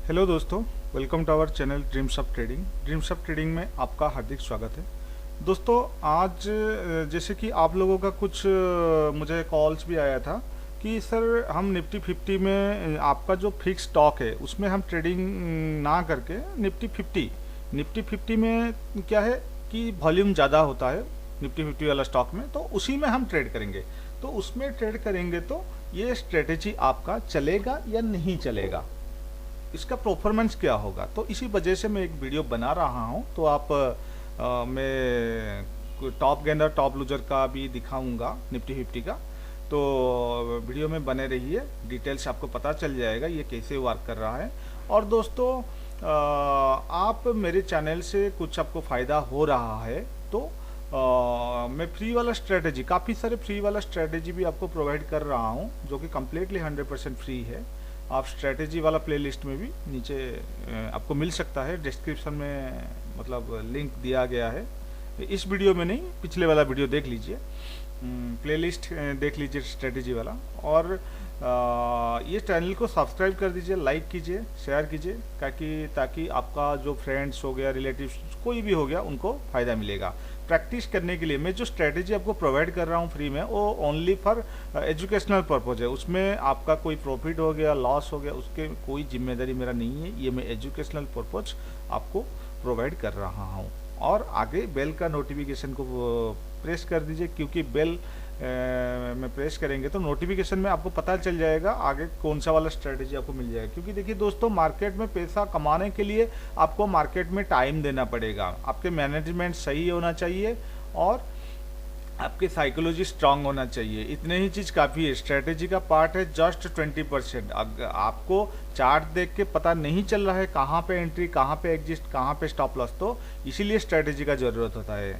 Hello दोस्तों, welcome to our channel dreams of trading. Dreams of trading में आपका हार्दिक स्वागत है। दोस्तों आज जैसे कि आप लोगों का कुछ मुझे कॉल्स भी आया था कि सर हम निफ्टी 50 में आपका जो फिक्स स्टॉक है उसमें हम ट्रेडिंग ना करके निफ्टी 50 में क्या है कि वॉल्यूम ज़्यादा होता है निफ्टी 50 वाला स्टॉक में, तो उसी में हम ट्रेड करेंगे। तो उसमें ट्रेड करेंगे तो ये स्ट्रेटेजी आपका चलेगा या नहीं चलेगा, इसका परफॉर्मेंस क्या होगा। तो इसी वजह से मैं एक वीडियो बना रहा हूँ। तो आप मैं टॉप गेनर टॉप लूजर का भी दिखाऊंगा निफ्टी 50 का। तो वीडियो में बने रहिए, डिटेल्स आपको पता चल जाएगा ये कैसे वर्क कर रहा है। और दोस्तों आप मेरे चैनल से कुछ आपको फ़ायदा हो रहा है तो मैं फ्री वाला स्ट्रेटेजी, काफ़ी सारे फ्री वाला स्ट्रेटेजी भी आपको प्रोवाइड कर रहा हूँ जो कि कम्प्लीटली 100% फ्री है। आप स्ट्रेटेजी वाला प्लेलिस्ट में भी नीचे आपको मिल सकता है, डिस्क्रिप्शन में मतलब लिंक दिया गया है। इस वीडियो में नहीं, पिछले वाला वीडियो देख लीजिए, प्लेलिस्ट देख लीजिए स्ट्रेटेजी वाला। और ये चैनल को सब्सक्राइब कर दीजिए, लाइक कीजिए, शेयर कीजिए, ताकि आपका जो फ्रेंड्स हो गया, रिलेटिव्स कोई भी हो गया, उनको फ़ायदा मिलेगा। प्रैक्टिस करने के लिए मैं जो स्ट्रेटेजी आपको प्रोवाइड कर रहा हूँ फ्री में, वो ओनली फॉर एजुकेशनल पर्पज़ है। उसमें आपका कोई प्रॉफिट हो गया, लॉस हो गया, उसके कोई जिम्मेदारी मेरा नहीं है। ये मैं एजुकेशनल पर्पज़ आपको प्रोवाइड कर रहा हूँ। और आगे बेल का नोटिफिकेशन को प्रेस कर दीजिए, क्योंकि बेल में प्रेस करेंगे तो नोटिफिकेशन में आपको पता चल जाएगा आगे कौन सा वाला स्ट्रेटेजी आपको मिल जाएगा। क्योंकि देखिए दोस्तों, मार्केट में पैसा कमाने के लिए आपको मार्केट में टाइम देना पड़ेगा, आपके मैनेजमेंट सही होना चाहिए और आपके साइकोलॉजी स्ट्रांग होना चाहिए। इतने ही चीज़ काफ़ी है। स्ट्रेटेजी का पार्ट है जस्ट 20%। आपको चार्ट देख के पता नहीं चल रहा है कहाँ पे एंट्री, कहाँ पे एग्जिट, कहाँ पे स्टॉप लॉस, तो इसीलिए स्ट्रेटेजी का ज़रूरत होता है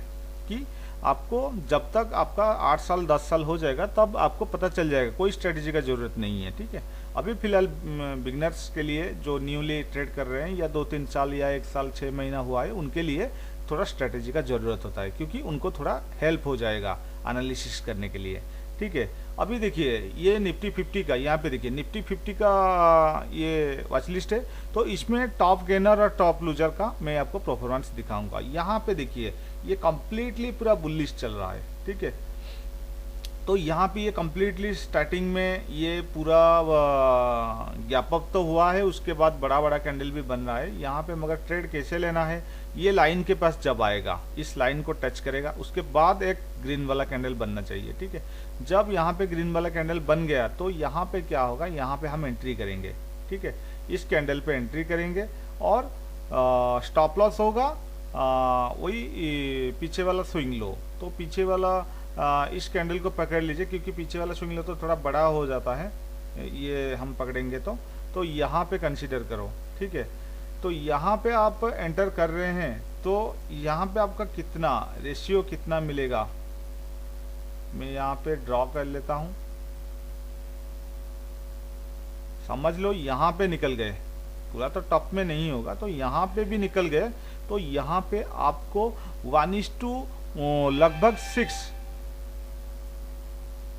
कि आपको जब तक आपका 8 साल 10 साल हो जाएगा तब आपको पता चल जाएगा। कोई स्ट्रेटेजी का ज़रूरत नहीं है, ठीक है। अभी फ़िलहाल बिगनर्स के लिए जो न्यूली ट्रेड कर रहे हैं, या 2-3 साल या 1 साल 6 महीना हुआ है, उनके लिए थोड़ा स्ट्रेटेजी का ज़रूरत होता है, क्योंकि उनको थोड़ा हेल्प हो जाएगा एनालिसिस करने के लिए, ठीक है। अभी देखिए ये निफ्टी 50 का, यहाँ पे देखिए निफ्टी 50 का ये वॉच लिस्ट है। तो इसमें टॉप गेनर और टॉप लूजर का मैं आपको परफॉर्मेंस दिखाऊंगा। यहाँ पे देखिए ये कम्प्लीटली पूरा बुलिश चल रहा है, ठीक है। तो यहाँ पे ये कम्प्लीटली स्टार्टिंग में ये पूरा गैप अप तो हुआ है, उसके बाद बड़ा बड़ा कैंडल भी बन रहा है यहाँ पे। मगर ट्रेड कैसे लेना है, ये लाइन के पास जब आएगा, इस लाइन को टच करेगा, उसके बाद एक ग्रीन वाला कैंडल बनना चाहिए, ठीक है। जब यहाँ पे ग्रीन वाला कैंडल बन गया तो यहाँ पे क्या होगा, यहाँ पे हम एंट्री करेंगे, ठीक है। इस कैंडल पे एंट्री करेंगे और स्टॉप लॉस होगा वही पीछे वाला स्विंग लो। तो पीछे वाला इस कैंडल को पकड़ लीजिए, क्योंकि पीछे वाला स्विंग लो तो थोड़ा बड़ा हो जाता है, ये हम पकड़ेंगे तो यहाँ पे कंसीडर करो, ठीक है। तो यहाँ पे आप एंटर कर रहे हैं तो यहाँ पे आपका कितना रेशियो कितना मिलेगा, मैं यहाँ पे ड्रॉ कर लेता हूँ। समझ लो यहाँ पे निकल गए, पूरा तो टॉप में नहीं होगा, तो यहाँ पे भी निकल गए। तो यहाँ पे आपको 1:, लगभग 6,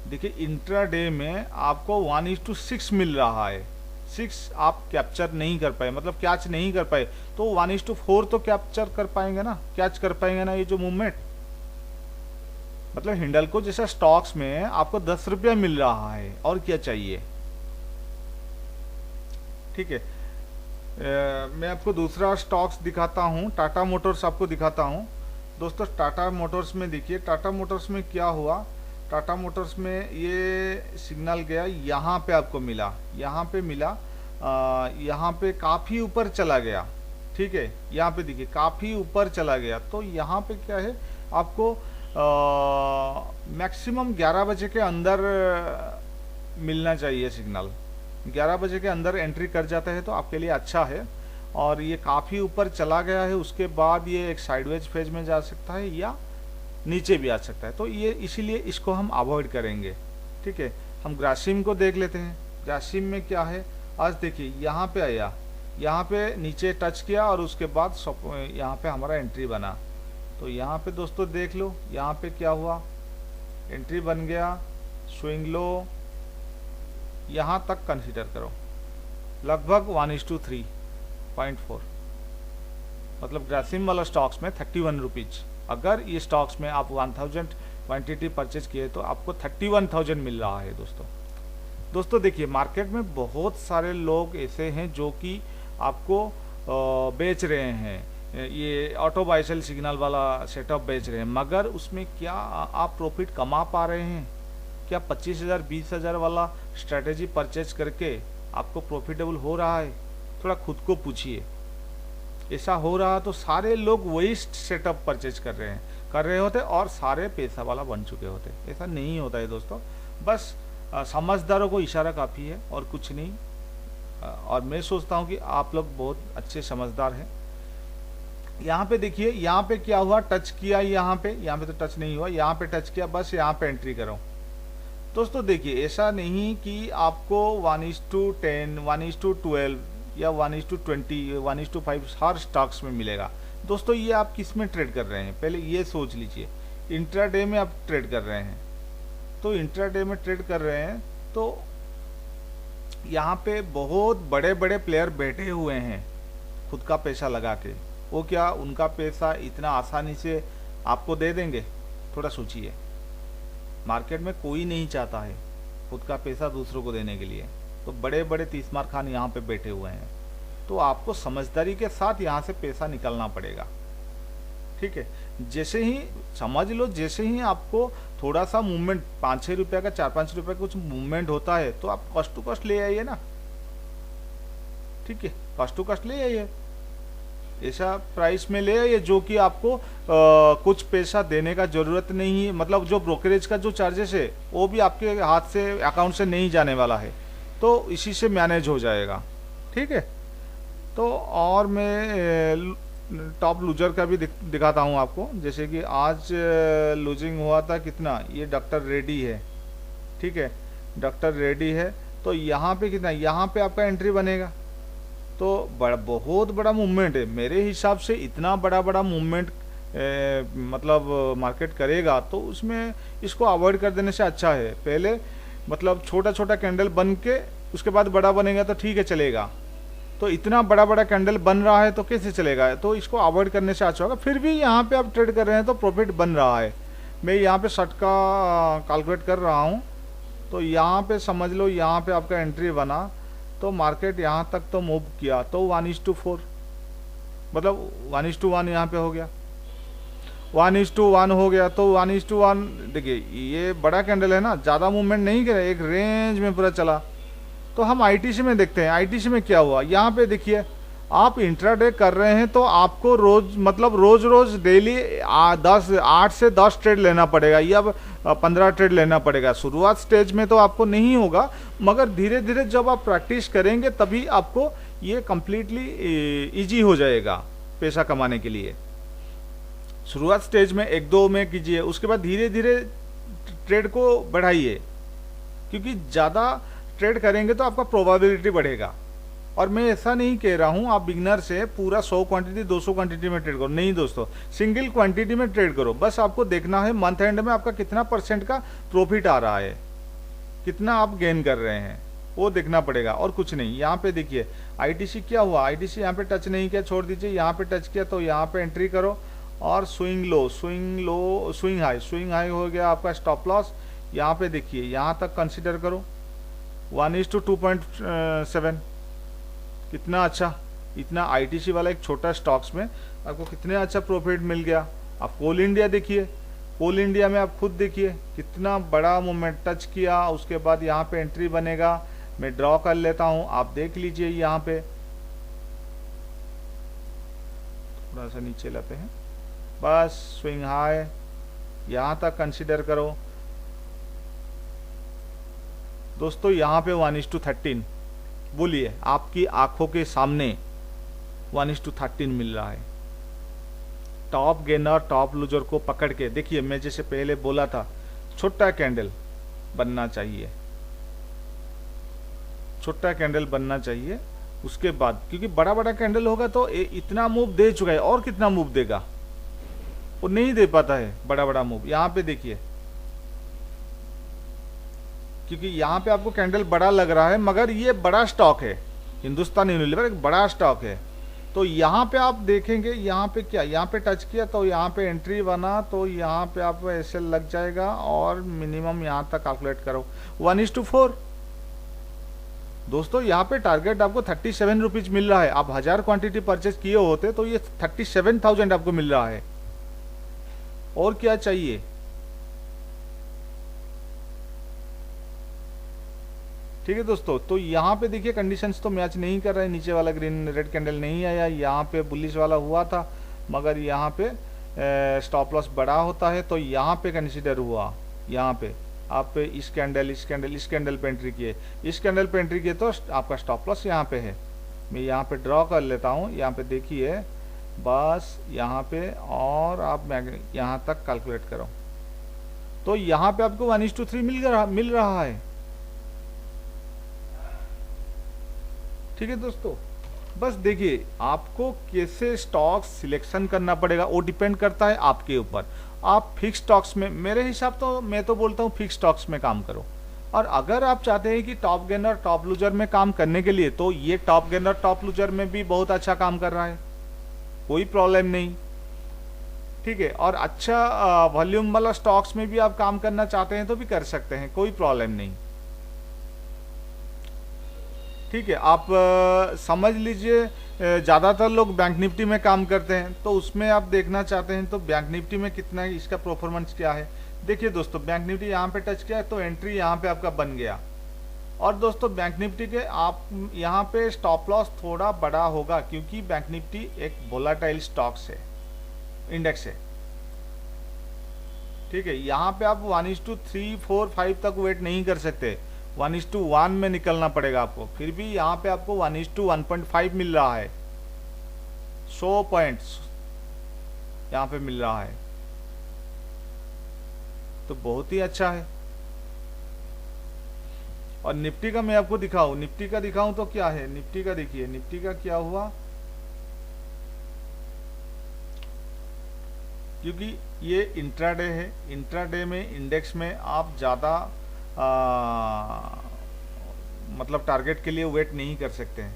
देखिए इंट्राडे में आपको 1:6 मिल रहा है। 6 आप कैप्चर नहीं कर पाए, मतलब कैच नहीं कर पाए, तो 1:4 तो कैप्चर कर पाएंगे ना, कैच कर पाएंगे ना ये जो मूवमेंट। मतलब हिंडल्को जैसा स्टॉक्स में आपको 10 रुपया मिल रहा है, और क्या चाहिए, ठीक है। मैं आपको दूसरा स्टॉक्स दिखाता हूँ, टाटा मोटर्स आपको दिखाता हूँ। दोस्तों टाटा मोटर्स में देखिए, टाटा मोटर्स में क्या हुआ, टाटा मोटर्स में ये सिग्नल गया, यहाँ पे आपको मिला, यहाँ पे मिला, यहाँ पे काफ़ी ऊपर चला गया, ठीक है। यहाँ पे देखिए काफ़ी ऊपर चला गया। तो यहाँ पे क्या है, आपको मैक्सिमम 11 बजे के अंदर मिलना चाहिए सिग्नल। 11 बजे के अंदर एंट्री कर जाता है तो आपके लिए अच्छा है। और ये काफ़ी ऊपर चला गया है, उसके बाद ये एक साइडवेज फेज में जा सकता है या नीचे भी आ सकता है, तो ये इसीलिए इसको हम अवॉइड करेंगे, ठीक है। हम ग्रासिम को देख लेते हैं। ग्रासिम में क्या है, आज देखिए यहाँ पे आया, यहाँ पे नीचे टच किया और उसके बाद यहाँ पे हमारा एंट्री बना। तो यहाँ पे दोस्तों देख लो, यहाँ पे क्या हुआ, एंट्री बन गया, स्विंग लो, यहाँ तक कंसीडर करो, लगभग 1:3। 0.4, मतलब ग्रासिम वाला स्टॉक्स में 31 रुपीज। अगर ये स्टॉक्स में आप 1000 क्वांटिटी परचेज किए तो आपको 31,000 मिल रहा है दोस्तों देखिए, मार्केट में बहुत सारे लोग ऐसे हैं जो कि आपको बेच रहे हैं, ये ऑटो बाय सेल सिग्नल वाला सेटअप बेच रहे हैं, मगर उसमें क्या आप प्रॉफिट कमा पा रहे हैं? क्या 25,000 20,000 वाला स्ट्रैटेजी परचेज करके आपको प्रॉफिटेबल हो रहा है? थोड़ा खुद को पूछिए। ऐसा हो रहा तो सारे लोग वही सेटअप परचेज कर रहे होते और सारे पैसा वाला बन चुके होते। ऐसा नहीं होता है दोस्तों, बस समझदारों को इशारा काफ़ी है और कुछ नहीं। और मैं सोचता हूँ कि आप लोग बहुत अच्छे समझदार हैं। यहाँ पे देखिए, यहाँ पे क्या हुआ, टच किया, यहाँ पे तो टच नहीं हुआ, यहाँ पे टच किया, बस यहाँ पे एंट्री करो। दोस्तों देखिए, ऐसा नहीं कि आपको 1:10, 1:12 या 1:20, 1:5 हर स्टॉक्स में मिलेगा। दोस्तों ये आप किस में ट्रेड कर रहे हैं, पहले ये सोच लीजिए। इंट्राडे में आप ट्रेड कर रहे हैं, तो इंट्राडे में ट्रेड कर रहे हैं तो यहाँ पे बहुत बड़े बड़े प्लेयर बैठे हुए हैं खुद का पैसा लगा के। वो क्या उनका पैसा इतना आसानी से आपको दे देंगे? थोड़ा सोचिए। मार्केट में कोई नहीं चाहता है खुद का पैसा दूसरों को देने के लिए, तो बड़े बड़े तीसमार खान यहाँ पे बैठे हुए हैं। तो आपको समझदारी के साथ यहाँ से पैसा निकालना पड़ेगा, ठीक है। जैसे ही समझ लो, जैसे ही आपको थोड़ा सा मूवमेंट 5-6 रुपये का, 4-5 रुपये का कुछ मूवमेंट होता है तो आप कॉस्ट टू कॉस्ट ले आइए ना, ठीक है। कॉस्ट टू कॉस्ट ले आइए, ऐसा प्राइस में ले आइए जो कि आपको कुछ पैसा देने का जरूरत नहीं है। मतलब जो ब्रोकरेज का जो चार्जेस है वो भी आपके हाथ से, अकाउंट से नहीं जाने वाला है, तो इसी से मैनेज हो जाएगा, ठीक है। तो और मैं टॉप लूजर का भी दिखाता हूँ आपको। जैसे कि आज लूजिंग हुआ था कितना, ये डॉक्टर रेड्डी है, ठीक है, डॉक्टर रेड्डी है। तो यहाँ पे कितना, यहाँ पे आपका एंट्री बनेगा, तो बहुत बड़ा मूवमेंट है मेरे हिसाब से। इतना बड़ा मूवमेंट मतलब मार्केट करेगा तो उसमें इसको अवॉइड कर देने से अच्छा है पहले, मतलब छोटा कैंडल बन के उसके बाद बड़ा बनेगा तो ठीक है, चलेगा। तो इतना बड़ा कैंडल बन रहा है तो कैसे चलेगा? तो इसको अवॉइड करने से अच्छा होगा। फिर भी यहाँ पे आप ट्रेड कर रहे हैं तो प्रॉफिट बन रहा है। मैं यहाँ पे शर्ट का कैलकुलेट कर रहा हूँ, तो यहाँ पे समझ लो, यहाँ पे आपका एंट्री बना तो मार्केट यहाँ तक तो मूव किया, तो 1:4 मतलब 1:1 यहाँ पे हो गया, 1:1 हो गया। तो 1:1 देखिए, ये बड़ा कैंडल है ना, ज़्यादा मूवमेंट नहीं करे, एक रेंज में पूरा चला। तो हम आईटीसी में देखते हैं, आईटीसी में क्या हुआ। यहाँ पे देखिए, आप इंट्राडे कर रहे हैं तो आपको रोज डेली 8 से 10 ट्रेड लेना पड़ेगा या 15 ट्रेड लेना पड़ेगा। शुरुआत स्टेज में तो आपको नहीं होगा, मगर धीरे धीरे जब आप प्रैक्टिस करेंगे तभी आपको ये कम्प्लीटली इजी हो जाएगा पैसा कमाने के लिए। शुरुआत स्टेज में 1-2 में कीजिए, उसके बाद धीरे धीरे ट्रेड को बढ़ाइए, क्योंकि ज़्यादा ट्रेड करेंगे तो आपका प्रोबेबिलिटी बढ़ेगा। और मैं ऐसा नहीं कह रहा हूं आप बिगनर से पूरा 100 क्वांटिटी 200 क्वांटिटी में ट्रेड करो, नहीं दोस्तों, सिंगल क्वांटिटी में ट्रेड करो। बस आपको देखना है मंथ एंड में आपका कितना % का प्रॉफिट आ रहा है, कितना आप गेन कर रहे हैं, वो देखना पड़ेगा और कुछ नहीं। यहाँ पे देखिए आईटीसी क्या हुआ, आईटीसी यहाँ पे टच नहीं किया, छोड़ दीजिए। यहाँ पे टच किया तो यहाँ पे एंट्री करो और स्विंग हाई हो गया आपका स्टॉप लॉस। यहाँ पे देखिए, यहाँ तक कंसिडर करो 1:2.7, कितना अच्छा। इतना आईटीसी वाला एक छोटा स्टॉक्स में आपको कितने अच्छा प्रॉफिट मिल गया। आप कोल इंडिया देखिए, कोल इंडिया में आप खुद देखिए कितना बड़ा मूवमेंट टच किया, उसके बाद यहाँ पे एंट्री बनेगा। मैं ड्रॉ कर लेता हूँ, आप देख लीजिए। यहाँ पे थोड़ा सा नीचे लाते हैं, बस स्विंग हाई यहाँ तक कंसिडर करो दोस्तों। यहाँ पे 1:13, बोलिए, आपकी आंखों के सामने 1:13 मिल रहा है। टॉप गेनर टॉप लूजर को पकड़ के देखिए, मैं जैसे पहले बोला था, छोटा कैंडल बनना चाहिए, छोटा कैंडल बनना चाहिए। उसके बाद क्योंकि बड़ा कैंडल होगा तो इतना मूव दे चुका है, और कितना मूव देगा, वो नहीं दे पाता है बड़ा मूव। यहाँ पे देखिए, क्योंकि यहाँ पे आपको कैंडल बड़ा लग रहा है, मगर ये बड़ा स्टॉक है, हिंदुस्तान यूनिलीवर एक बड़ा स्टॉक है। तो यहाँ पे आप देखेंगे, यहाँ पे क्या, यहाँ पे टच किया तो यहाँ पे एंट्री बना, तो यहाँ पे आप ऐसे लग जाएगा और मिनिमम यहाँ तक कैलकुलेट करो 1:4। दोस्तों यहाँ पे टारगेट आपको 37 रुपीज मिल रहा है। आप 1000 क्वांटिटी परचेज किए होते तो ये 37,000 आपको मिल रहा है, और क्या चाहिए। ठीक है दोस्तों, तो यहाँ पे देखिए कंडीशंस तो मैच नहीं कर रहे, नीचे वाला ग्रीन रेड कैंडल नहीं आया, यहाँ पे बुलिश वाला हुआ था मगर यहाँ पे स्टॉप लॉस बड़ा होता है तो यहाँ पे कंसिडर हुआ। यहाँ पे आप इस कैंडल पे एंट्री किए, इस कैंडल पे एंट्री किए तो आपका स्टॉप लॉस यहाँ पे है। मैं यहाँ पे ड्रॉ कर लेता हूँ, यहाँ पे देखिए बस यहाँ पे, और आप यहाँ तक कैलकुलेट करो तो यहाँ पे आपको 1:3 मिल रहा है। ठीक है दोस्तों, बस देखिए आपको कैसे स्टॉक्स सिलेक्शन करना पड़ेगा वो डिपेंड करता है आपके ऊपर। आप फिक्स स्टॉक्स में, मेरे हिसाब तो मैं तो बोलता हूँ फिक्स स्टॉक्स में काम करो। और अगर आप चाहते हैं कि टॉप गेनर टॉप लूजर में काम करने के लिए, तो ये टॉप गेनर टॉप लूजर में भी बहुत अच्छा काम कर रहा है, कोई प्रॉब्लम नहीं। ठीक है, और अच्छा वॉल्यूम वाला स्टॉक्स में भी आप काम करना चाहते हैं तो भी कर सकते हैं, कोई प्रॉब्लम नहीं। ठीक है, आप समझ लीजिए ज़्यादातर लोग बैंक निफ्टी में काम करते हैं, तो उसमें आप देखना चाहते हैं तो बैंक निफ्टी में कितना है, इसका परफॉर्मेंस क्या है। देखिए दोस्तों, बैंक निफ्टी यहाँ पे टच किया है तो एंट्री यहाँ पे आपका बन गया। और दोस्तों बैंक निफ्टी के आप यहाँ पे स्टॉप लॉस थोड़ा बड़ा होगा, क्योंकि बैंक निफ्टी एक वोलाटाइल स्टॉक्स है, इंडेक्स है। ठीक है, यहाँ पे आप 1:3, 4, 5 तक वेट नहीं कर सकते, 1:1 में निकलना पड़ेगा आपको। फिर भी यहाँ पे आपको 1:1.5 मिल रहा है, 100 पॉइंट्स यहाँ पे मिल रहा है, तो बहुत ही अच्छा है। और निफ्टी का मैं आपको दिखाऊं, निफ्टी का दिखाऊं तो क्या है, निफ्टी का देखिए, निफ्टी का क्या हुआ, क्योंकि ये इंट्राडे है, इंट्राडे में इंडेक्स में आप ज़्यादा मतलब टारगेट के लिए वेट नहीं कर सकते हैं।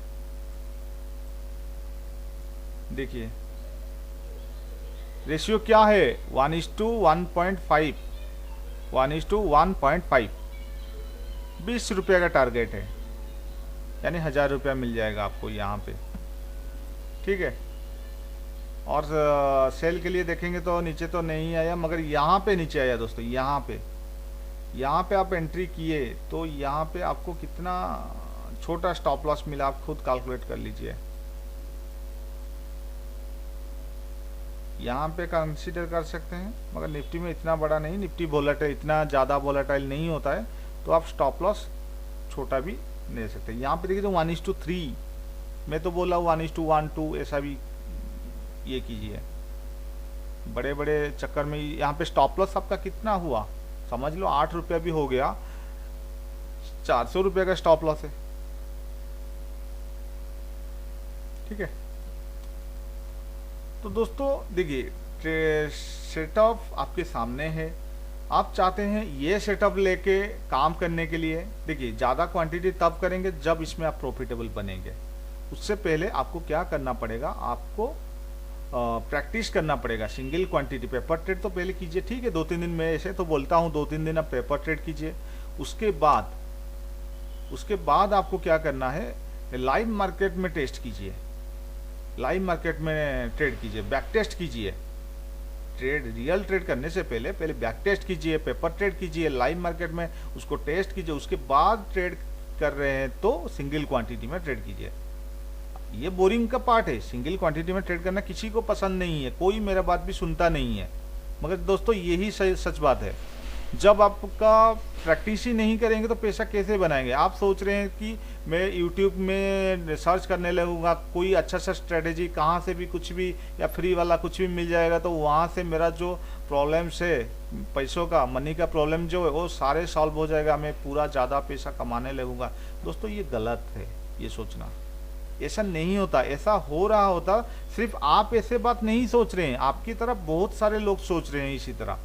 देखिए रेशियो क्या है, 1:1.5, 1:1.5, 20 रुपये का टारगेट है, यानी 1000 रुपया मिल जाएगा आपको यहाँ पे। ठीक है, और सेल के लिए देखेंगे तो नीचे तो नहीं आया, मगर यहाँ पे नीचे आया दोस्तों। यहाँ पे आप एंट्री किए तो यहाँ पे आपको कितना छोटा स्टॉप लॉस मिला, आप खुद कैलकुलेट कर लीजिए। यहाँ पे कंसीडर कर सकते हैं, मगर निफ्टी में इतना बड़ा नहीं, निफ्टी वोलेटाइल, इतना ज़्यादा वोलेटाइल नहीं होता है, तो आप स्टॉप लॉस छोटा भी ले सकते हैं। यहाँ पे देखिए तो 1:3, मैं तो बोला 1:1, ऐसा भी ये कीजिए। बड़े बड़े चक्कर में यहाँ पे स्टॉप लॉस आपका कितना हुआ, समझ लो 8 रुपया भी हो गया, 400 रुपये का स्टॉप लॉस है। ठीक है, तो दोस्तों देखिए सेटअप आपके सामने है। आप चाहते हैं ये सेटअप लेके काम करने के लिए, देखिए ज़्यादा क्वांटिटी तब करेंगे जब इसमें आप प्रॉफिटेबल बनेंगे। उससे पहले आपको क्या करना पड़ेगा, आपको प्रैक्टिस करना पड़ेगा सिंगल क्वांटिटी। पेपर ट्रेड तो पहले कीजिए, ठीक है, 2-3 दिन में, ऐसे तो बोलता हूँ 2-3 दिन आप पेपर ट्रेड कीजिए। उसके बाद आपको क्या करना है, लाइव मार्केट में टेस्ट कीजिए, लाइव मार्केट में ट्रेड कीजिए, बैक टेस्ट कीजिए। ट्रेड रियल ट्रेड करने से पहले बैक टेस्ट कीजिए, पेपर ट्रेड कीजिए, लाइव मार्केट में उसको टेस्ट कीजिए, उसके बाद ट्रेड कर रहे हैं तो सिंगल क्वांटिटी में ट्रेड कीजिए। ये बोरिंग का पार्ट है, सिंगल क्वांटिटी में ट्रेड करना किसी को पसंद नहीं है, कोई मेरा बात भी सुनता नहीं है, मगर दोस्तों यही सच बात है। जब आपका प्रैक्टिस ही नहीं करेंगे तो पैसा कैसे बनाएंगे। आप सोच रहे हैं कि मैं YouTube में सर्च करने लगूंगा, कोई अच्छा सा स्ट्रेटेजी कहाँ से भी कुछ भी या फ्री वाला कुछ भी मिल जाएगा, तो वहाँ से मेरा जो प्रॉब्लम्स है, पैसों का, मनी का प्रॉब्लम जो है वो सारे सॉल्व हो जाएगा, मैं पूरा ज़्यादा पैसा कमाने लगूंगा। दोस्तों ये गलत है, ये सोचना ऐसा नहीं होता। ऐसा हो रहा होता, सिर्फ आप ऐसे बात नहीं सोच रहे हैं, आपकी तरफ बहुत सारे लोग सोच रहे हैं इसी तरह।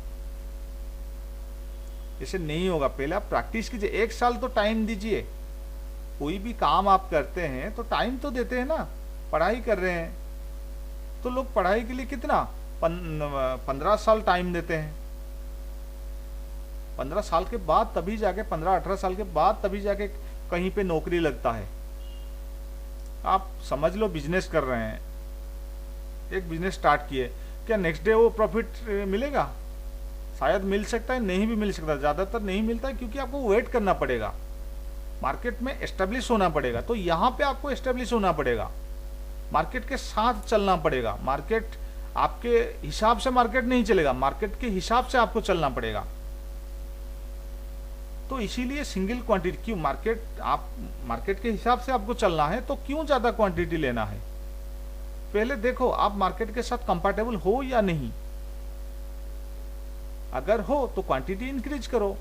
ऐसे नहीं होगा, पहले आप प्रैक्टिस कीजिए, 1 साल तो टाइम दीजिए। कोई भी काम आप करते हैं तो टाइम तो देते हैं ना, पढ़ाई कर रहे हैं तो लोग पढ़ाई के लिए कितना 15 साल टाइम देते हैं। 15 साल के बाद तभी जाके 15-18 साल के बाद तभी जाके कहीं पे नौकरी लगता है। आप समझ लो बिजनेस कर रहे हैं, एक बिजनेस स्टार्ट किए, क्या नेक्स्ट डे वो प्रॉफिट मिलेगा? शायद मिल सकता है, नहीं भी मिल सकता, ज़्यादातर नहीं मिलता है, क्योंकि आपको वेट करना पड़ेगा, मार्केट में एस्टेब्लिश होना पड़ेगा। तो यहाँ पे आपको एस्टेब्लिश होना पड़ेगा, मार्केट के साथ चलना पड़ेगा। मार्केट आपके हिसाब से मार्केट नहीं चलेगा, मार्केट के हिसाब से आपको चलना पड़ेगा। तो इसीलिए सिंगल क्वांटिटी, क्यों मार्केट के हिसाब से आपको चलना है तो क्यों ज़्यादा क्वांटिटी लेना है? पहले देखो आप मार्केट के साथ कंपैटिबल हो या नहीं। अगर हो तो क्वांटिटी इंक्रीज करो,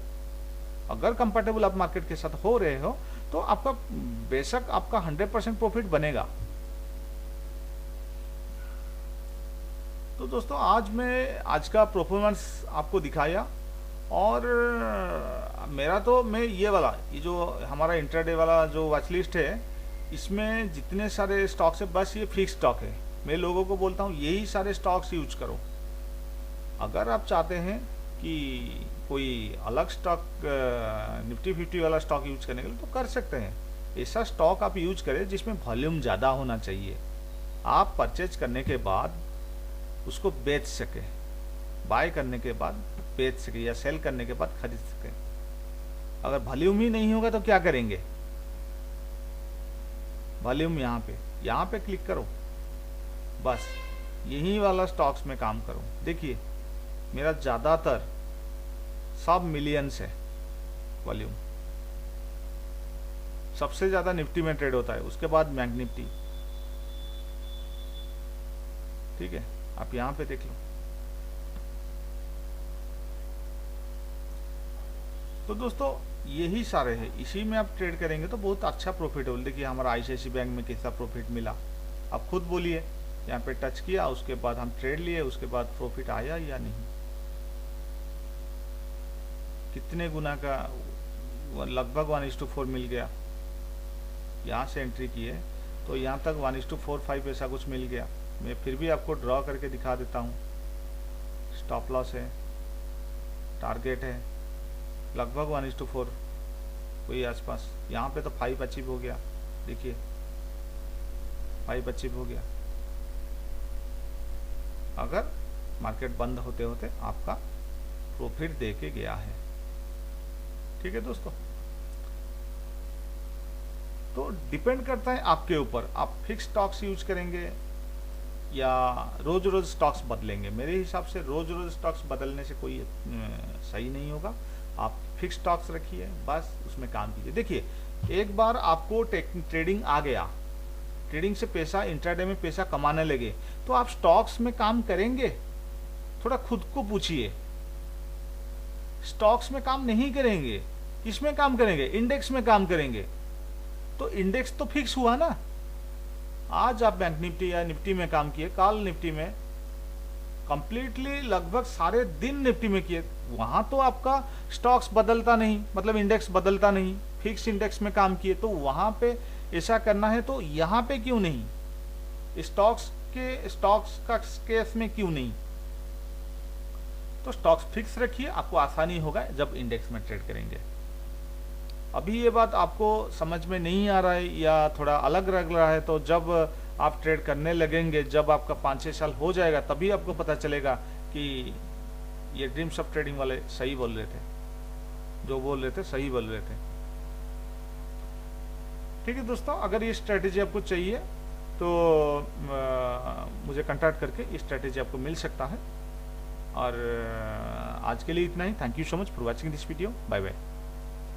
अगर कंफर्टेबल आप मार्केट के साथ हो रहे हो तो आपका बेशक आपका 100% प्रॉफिट बनेगा। तो दोस्तों आज का परफॉर्मेंस आपको दिखाया, और मेरा तो ये जो हमारा इंट्राडे वाला जो वॉच लिस्ट है, इसमें जितने सारे स्टॉक्स है बस ये फिक्स स्टॉक है। मैं लोगों को बोलता हूँ यही सारे स्टॉक्स यूज करो। अगर आप चाहते हैं कि कोई अलग स्टॉक निफ्टी 50 वाला स्टॉक यूज करने के लिए तो कर सकते हैं। ऐसा स्टॉक आप यूज करें जिसमें वॉल्यूम ज़्यादा होना चाहिए, आप परचेज करने के बाद उसको बेच सके, बाय करने के बाद बेच सके या सेल करने के बाद खरीद सके। अगर वॉल्यूम ही नहीं होगा तो क्या करेंगे? वॉल्यूम यहाँ पे क्लिक करो, बस यही वाला स्टॉक्स में काम करो। देखिए मेरा ज़्यादातर सब मिलियंस है वॉल्यूम, सबसे ज़्यादा निफ्टी में ट्रेड होता है, उसके बाद बैंक निफ्टी। ठीक है, आप यहाँ पे देख लो। तो दोस्तों यही सारे हैं, इसी में आप ट्रेड करेंगे तो बहुत अच्छा प्रॉफिट होगा। देखिए हमारा ICICI बैंक में कैसा प्रॉफिट मिला, आप खुद बोलिए। यहाँ पे टच किया, उसके बाद हम ट्रेड लिए, उसके बाद प्रॉफिट आया या नहीं? कितने गुना का, लगभग 1:4 मिल गया। यहाँ से एंट्री किए तो यहाँ तक 1:45 ऐसा कुछ मिल गया। मैं फिर भी आपको ड्रॉ करके दिखा देता हूँ। स्टॉप लॉस है, टारगेट है, लगभग 1:4 वही आसपास। यहाँ पे तो 5 अचीव हो गया, देखिए 5 अचीव हो गया। अगर मार्केट बंद होते होते आपका प्रॉफिट दे के गया है। ठीक है दोस्तों, तो डिपेंड करता है आपके ऊपर, आप फिक्स स्टॉक्स यूज करेंगे या रोज रोज स्टॉक्स बदलेंगे। मेरे हिसाब से रोज रोज स्टॉक्स बदलने से कोई सही नहीं होगा। आप फिक्स स्टॉक्स रखिए, बस उसमें काम कीजिए। देखिए एक बार आपको ट्रेडिंग आ गया, ट्रेडिंग से पैसा, इंट्राडे में पैसा कमाने लगे, तो आप स्टॉक्स में काम करेंगे? थोड़ा खुद को पूछिए। स्टॉक्स में काम नहीं करेंगे, किसमें काम करेंगे? इंडेक्स में काम करेंगे। तो इंडेक्स तो फिक्स हुआ ना। आज आप बैंक निफ्टी या निफ्टी में काम किए, कल निफ्टी में, कंप्लीटली लगभग सारे दिन निफ्टी में किए, वहां तो आपका स्टॉक्स बदलता नहीं, मतलब इंडेक्स बदलता नहीं, फिक्स इंडेक्स में काम किए, तो वहां पे ऐसा करना है तो यहाँ पे क्यों नहीं? स्टॉक्स का केस में क्यों नहीं? तो स्टॉक्स फिक्स रखिए, आपको आसानी होगा जब इंडेक्स में ट्रेड करेंगे। अभी ये बात आपको समझ में नहीं आ रहा है या थोड़ा अलग लग रहा है, तो जब आप ट्रेड करने लगेंगे, जब आपका 5-6 साल हो जाएगा, तभी आपको पता चलेगा कि ये ड्रीम्स ऑफ ट्रेडिंग वाले सही बोल रहे थे, जो बोल रहे थे सही बोल रहे थे। ठीक है दोस्तों, अगर ये स्ट्रेटेजी आपको चाहिए तो मुझे कांटेक्ट करके ये स्ट्रेटेजी आपको मिल सकता है। और आज के लिए इतना ही। Thank you so much for watching this video. Bye bye.